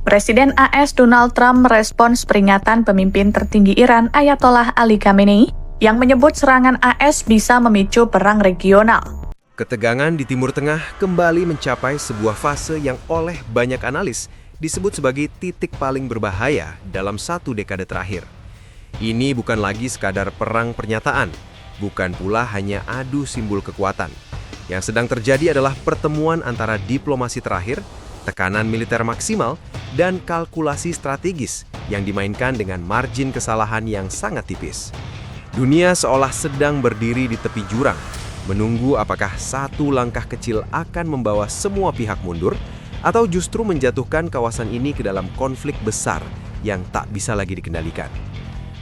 Presiden AS Donald Trump merespons peringatan pemimpin tertinggi Iran Ayatollah Ali Khamenei yang menyebut serangan AS bisa memicu perang regional. Ketegangan di Timur Tengah kembali mencapai sebuah fase yang oleh banyak analis disebut sebagai titik paling berbahaya dalam satu dekade terakhir. Ini bukan lagi sekadar perang pernyataan, bukan pula hanya adu simbol kekuatan. Yang sedang terjadi adalah pertemuan antara diplomasi terakhir, tekanan militer maksimal, dan kalkulasi strategis yang dimainkan dengan margin kesalahan yang sangat tipis. Dunia seolah sedang berdiri di tepi jurang, menunggu apakah satu langkah kecil akan membawa semua pihak mundur, atau justru menjatuhkan kawasan ini ke dalam konflik besar yang tak bisa lagi dikendalikan.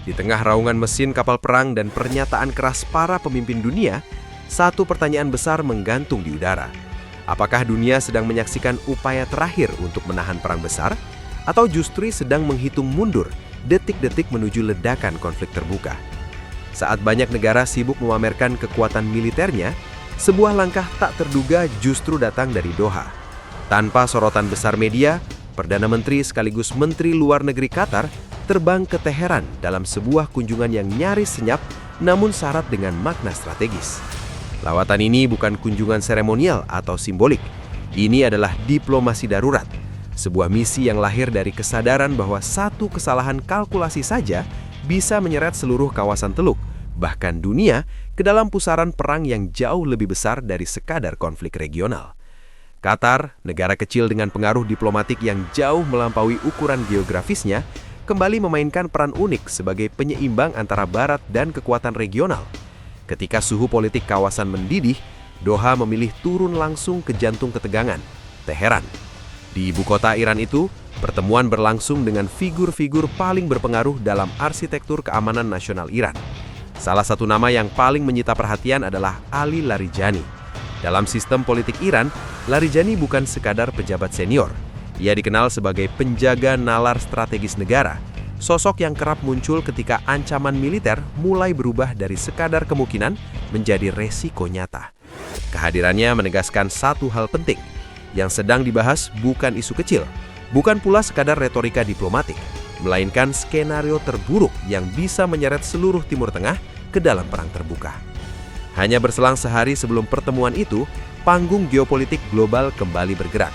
Di tengah raungan mesin kapal perang dan pernyataan keras para pemimpin dunia, satu pertanyaan besar menggantung di udara. Apakah dunia sedang menyaksikan upaya terakhir untuk menahan perang besar, atau justru sedang menghitung mundur detik-detik menuju ledakan konflik terbuka? Saat banyak negara sibuk memamerkan kekuatan militernya, sebuah langkah tak terduga justru datang dari Doha. Tanpa sorotan besar media, Perdana Menteri sekaligus Menteri Luar Negeri Qatar terbang ke Teheran dalam sebuah kunjungan yang nyaris senyap namun syarat dengan makna strategis. Lawatan ini bukan kunjungan seremonial atau simbolik. Ini adalah diplomasi darurat, sebuah misi yang lahir dari kesadaran bahwa satu kesalahan kalkulasi saja bisa menyeret seluruh kawasan Teluk, bahkan dunia, ke dalam pusaran perang yang jauh lebih besar dari sekadar konflik regional. Qatar, negara kecil dengan pengaruh diplomatik yang jauh melampaui ukuran geografisnya, kembali memainkan peran unik sebagai penyeimbang antara Barat dan kekuatan regional. Ketika suhu politik kawasan mendidih, Doha memilih turun langsung ke jantung ketegangan, Teheran. Di ibu kota Iran itu, pertemuan berlangsung dengan figur-figur paling berpengaruh dalam arsitektur keamanan nasional Iran. Salah satu nama yang paling menyita perhatian adalah Ali Larijani. Dalam sistem politik Iran, Larijani bukan sekadar pejabat senior. Ia dikenal sebagai penjaga nalar strategis negara, sosok yang kerap muncul ketika ancaman militer mulai berubah dari sekadar kemungkinan menjadi resiko nyata. Kehadirannya menegaskan satu hal penting, yang sedang dibahas bukan isu kecil, bukan pula sekadar retorika diplomatik, melainkan skenario terburuk yang bisa menyeret seluruh Timur Tengah ke dalam perang terbuka. Hanya berselang sehari sebelum pertemuan itu, panggung geopolitik global kembali bergerak.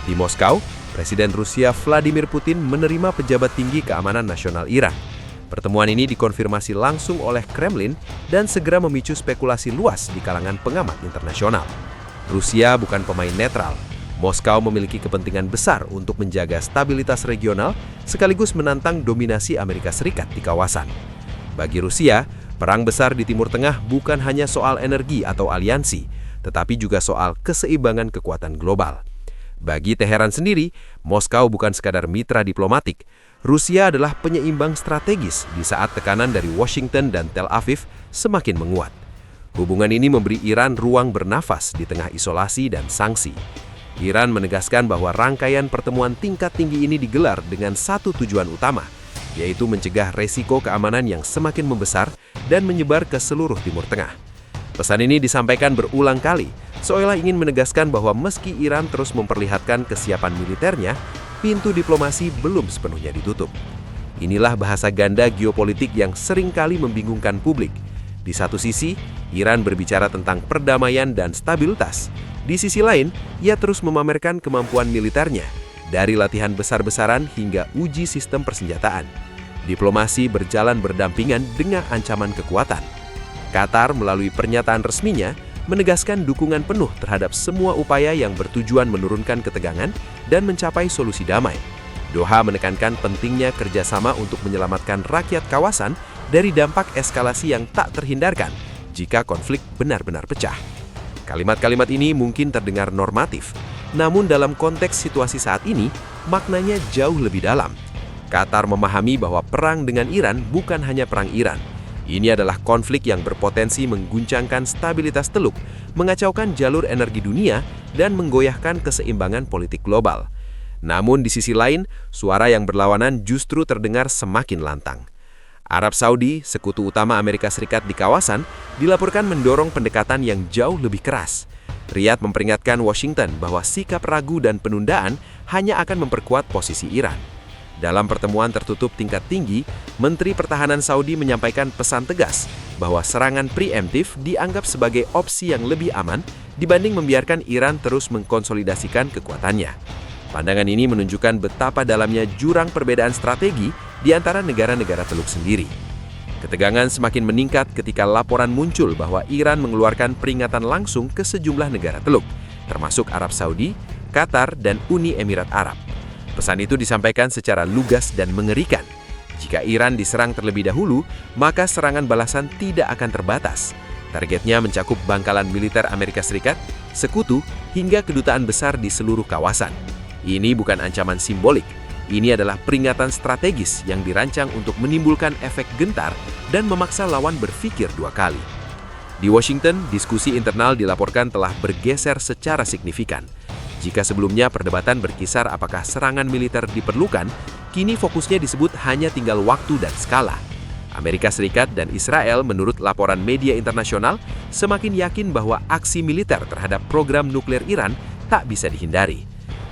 Di Moskow, Presiden Rusia Vladimir Putin menerima pejabat tinggi keamanan nasional Iran. Pertemuan ini dikonfirmasi langsung oleh Kremlin dan segera memicu spekulasi luas di kalangan pengamat internasional. Rusia bukan pemain netral. Moskow memiliki kepentingan besar untuk menjaga stabilitas regional sekaligus menantang dominasi Amerika Serikat di kawasan. Bagi Rusia, perang besar di Timur Tengah bukan hanya soal energi atau aliansi, tetapi juga soal keseimbangan kekuatan global. Bagi Teheran sendiri, Moskow bukan sekadar mitra diplomatik. Rusia adalah penyeimbang strategis di saat tekanan dari Washington dan Tel Aviv semakin menguat. Hubungan ini memberi Iran ruang bernafas di tengah isolasi dan sanksi. Iran menegaskan bahwa rangkaian pertemuan tingkat tinggi ini digelar dengan satu tujuan utama, yaitu mencegah resiko keamanan yang semakin membesar dan menyebar ke seluruh Timur Tengah. Pesan ini disampaikan berulang kali, seolah ingin menegaskan bahwa meski Iran terus memperlihatkan kesiapan militernya, pintu diplomasi belum sepenuhnya ditutup. Inilah bahasa ganda geopolitik yang seringkali membingungkan publik. Di satu sisi, Iran berbicara tentang perdamaian dan stabilitas. Di sisi lain, ia terus memamerkan kemampuan militernya, dari latihan besar-besaran hingga uji sistem persenjataan. Diplomasi berjalan berdampingan dengan ancaman kekuatan. Qatar melalui pernyataan resminya menegaskan dukungan penuh terhadap semua upaya yang bertujuan menurunkan ketegangan dan mencapai solusi damai. Doha menekankan pentingnya kerjasama untuk menyelamatkan rakyat kawasan dari dampak eskalasi yang tak terhindarkan jika konflik benar-benar pecah. Kalimat-kalimat ini mungkin terdengar normatif, namun dalam konteks situasi saat ini, maknanya jauh lebih dalam. Qatar memahami bahwa perang dengan Iran bukan hanya perang Iran. Ini adalah konflik yang berpotensi mengguncangkan stabilitas Teluk, mengacaukan jalur energi dunia, dan menggoyahkan keseimbangan politik global. Namun di sisi lain, suara yang berlawanan justru terdengar semakin lantang. Arab Saudi, sekutu utama Amerika Serikat di kawasan, dilaporkan mendorong pendekatan yang jauh lebih keras. Riyadh memperingatkan Washington bahwa sikap ragu dan penundaan hanya akan memperkuat posisi Iran. Dalam pertemuan tertutup tingkat tinggi, Menteri Pertahanan Saudi menyampaikan pesan tegas bahwa serangan preemptif dianggap sebagai opsi yang lebih aman dibanding membiarkan Iran terus mengkonsolidasikan kekuatannya. Pandangan ini menunjukkan betapa dalamnya jurang perbedaan strategi di antara negara-negara Teluk sendiri. Ketegangan semakin meningkat ketika laporan muncul bahwa Iran mengeluarkan peringatan langsung ke sejumlah negara Teluk, termasuk Arab Saudi, Qatar, dan Uni Emirat Arab. Pesan itu disampaikan secara lugas dan mengerikan. Jika Iran diserang terlebih dahulu, maka serangan balasan tidak akan terbatas. Targetnya mencakup bangkalan militer Amerika Serikat, sekutu, hingga kedutaan besar di seluruh kawasan. Ini bukan ancaman simbolik. Ini adalah peringatan strategis yang dirancang untuk menimbulkan efek gentar dan memaksa lawan berpikir dua kali. Di Washington, diskusi internal dilaporkan telah bergeser secara signifikan. Jika sebelumnya perdebatan berkisar apakah serangan militer diperlukan, kini fokusnya disebut hanya tinggal waktu dan skala. Amerika Serikat dan Israel menurut laporan media internasional semakin yakin bahwa aksi militer terhadap program nuklir Iran tak bisa dihindari.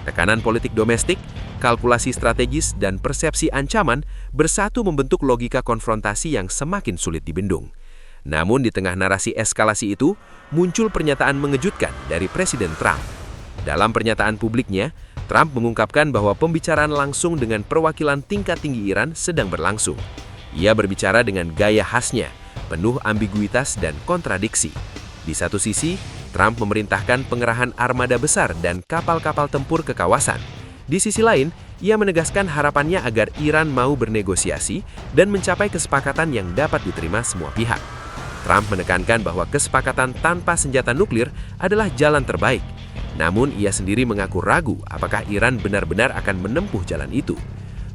Tekanan politik domestik, kalkulasi strategis, dan persepsi ancaman bersatu membentuk logika konfrontasi yang semakin sulit dibendung. Namun di tengah narasi eskalasi itu, muncul pernyataan mengejutkan dari Presiden Trump. Dalam pernyataan publiknya, Trump mengungkapkan bahwa pembicaraan langsung dengan perwakilan tingkat tinggi Iran sedang berlangsung. Ia berbicara dengan gaya khasnya, penuh ambiguitas dan kontradiksi. Di satu sisi, Trump memerintahkan pengerahan armada besar dan kapal-kapal tempur ke kawasan. Di sisi lain, ia menegaskan harapannya agar Iran mau bernegosiasi dan mencapai kesepakatan yang dapat diterima semua pihak. Trump menekankan bahwa kesepakatan tanpa senjata nuklir adalah jalan terbaik. Namun, ia sendiri mengaku ragu apakah Iran benar-benar akan menempuh jalan itu.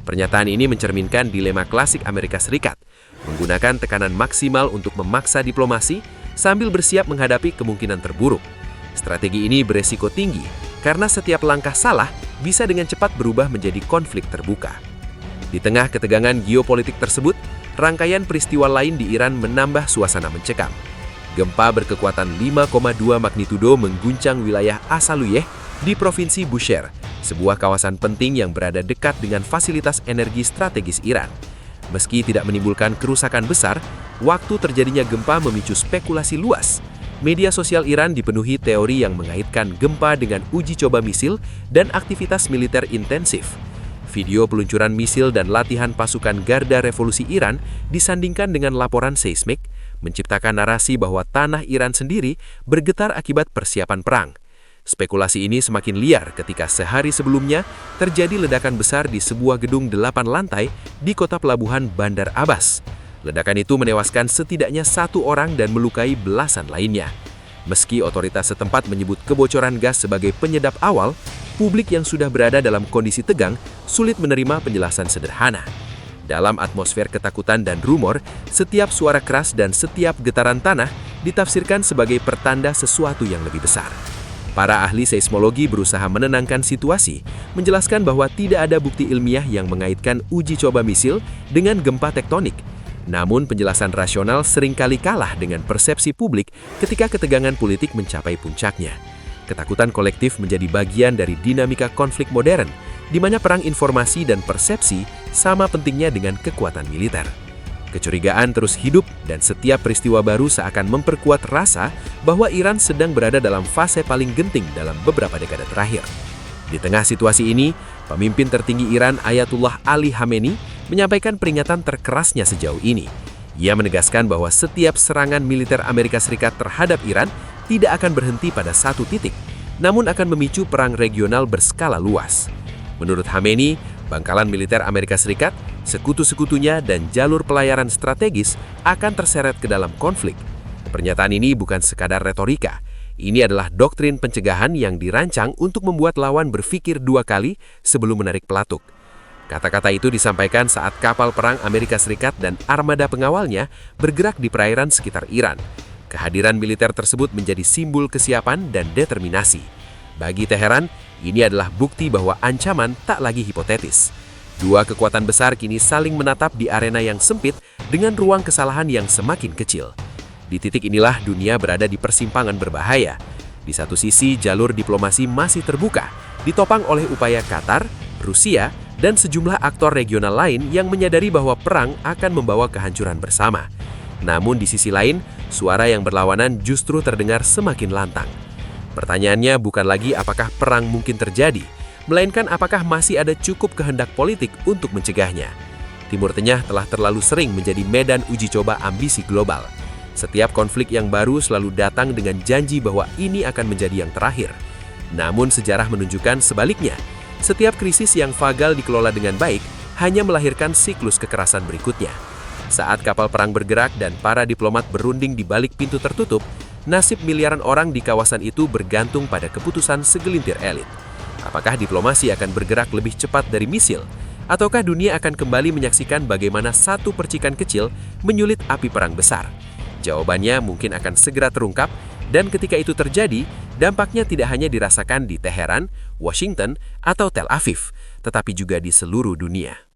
Pernyataan ini mencerminkan dilema klasik Amerika Serikat, menggunakan tekanan maksimal untuk memaksa diplomasi sambil bersiap menghadapi kemungkinan terburuk. Strategi ini beresiko tinggi karena setiap langkah salah bisa dengan cepat berubah menjadi konflik terbuka. Di tengah ketegangan geopolitik tersebut, rangkaian peristiwa lain di Iran menambah suasana mencekam. Gempa berkekuatan 5,2 magnitudo mengguncang wilayah Asaluyeh di Provinsi Bushehr, sebuah kawasan penting yang berada dekat dengan fasilitas energi strategis Iran. Meski tidak menimbulkan kerusakan besar, waktu terjadinya gempa memicu spekulasi luas. Media sosial Iran dipenuhi teori yang mengaitkan gempa dengan uji coba misil dan aktivitas militer intensif. Video peluncuran misil dan latihan pasukan Garda Revolusi Iran disandingkan dengan laporan seismik, menciptakan narasi bahwa tanah Iran sendiri bergetar akibat persiapan perang. Spekulasi ini semakin liar ketika sehari sebelumnya terjadi ledakan besar di sebuah gedung 8 lantai di kota pelabuhan Bandar Abbas. Ledakan itu menewaskan setidaknya 1 orang dan melukai belasan lainnya. Meski otoritas setempat menyebut kebocoran gas sebagai penyebab awal, publik yang sudah berada dalam kondisi tegang sulit menerima penjelasan sederhana. Dalam atmosfer ketakutan dan rumor, setiap suara keras dan setiap getaran tanah ditafsirkan sebagai pertanda sesuatu yang lebih besar. Para ahli seismologi berusaha menenangkan situasi, menjelaskan bahwa tidak ada bukti ilmiah yang mengaitkan uji coba misil dengan gempa tektonik. Namun penjelasan rasional seringkali kalah dengan persepsi publik ketika ketegangan politik mencapai puncaknya. Ketakutan kolektif menjadi bagian dari dinamika konflik modern, di mana perang informasi dan persepsi sama pentingnya dengan kekuatan militer. Kecurigaan terus hidup dan setiap peristiwa baru seakan memperkuat rasa bahwa Iran sedang berada dalam fase paling genting dalam beberapa dekade terakhir. Di tengah situasi ini, pemimpin tertinggi Iran Ayatullah Ali Khamenei menyampaikan peringatan terkerasnya sejauh ini. Ia menegaskan bahwa setiap serangan militer Amerika Serikat terhadap Iran tidak akan berhenti pada satu titik, namun akan memicu perang regional berskala luas. Menurut Khamenei, bangkalan militer Amerika Serikat, sekutu-sekutunya, dan jalur pelayaran strategis akan terseret ke dalam konflik. Pernyataan ini bukan sekadar retorika. Ini adalah doktrin pencegahan yang dirancang untuk membuat lawan berpikir 2 kali sebelum menarik pelatuk. Kata-kata itu disampaikan saat kapal perang Amerika Serikat dan armada pengawalnya bergerak di perairan sekitar Iran. Kehadiran militer tersebut menjadi simbol kesiapan dan determinasi. Bagi Teheran, ini adalah bukti bahwa ancaman tak lagi hipotetis. 2 kekuatan besar kini saling menatap di arena yang sempit dengan ruang kesalahan yang semakin kecil. Di titik inilah dunia berada di persimpangan berbahaya. Di satu sisi, jalur diplomasi masih terbuka, ditopang oleh upaya Qatar, Rusia, dan sejumlah aktor regional lain yang menyadari bahwa perang akan membawa kehancuran bersama. Namun di sisi lain, suara yang berlawanan justru terdengar semakin lantang. Pertanyaannya bukan lagi apakah perang mungkin terjadi, melainkan apakah masih ada cukup kehendak politik untuk mencegahnya. Timur Tengah telah terlalu sering menjadi medan uji coba ambisi global. Setiap konflik yang baru selalu datang dengan janji bahwa ini akan menjadi yang terakhir. Namun sejarah menunjukkan sebaliknya. Setiap krisis yang fagal dikelola dengan baik hanya melahirkan siklus kekerasan berikutnya. Saat kapal perang bergerak dan para diplomat berunding di balik pintu tertutup, nasib miliaran orang di kawasan itu bergantung pada keputusan segelintir elit. Apakah diplomasi akan bergerak lebih cepat dari misil? Ataukah dunia akan kembali menyaksikan bagaimana satu percikan kecil menyulit api perang besar? Jawabannya mungkin akan segera terungkap, dan ketika itu terjadi, dampaknya tidak hanya dirasakan di Teheran, Washington, atau Tel Aviv, tetapi juga di seluruh dunia.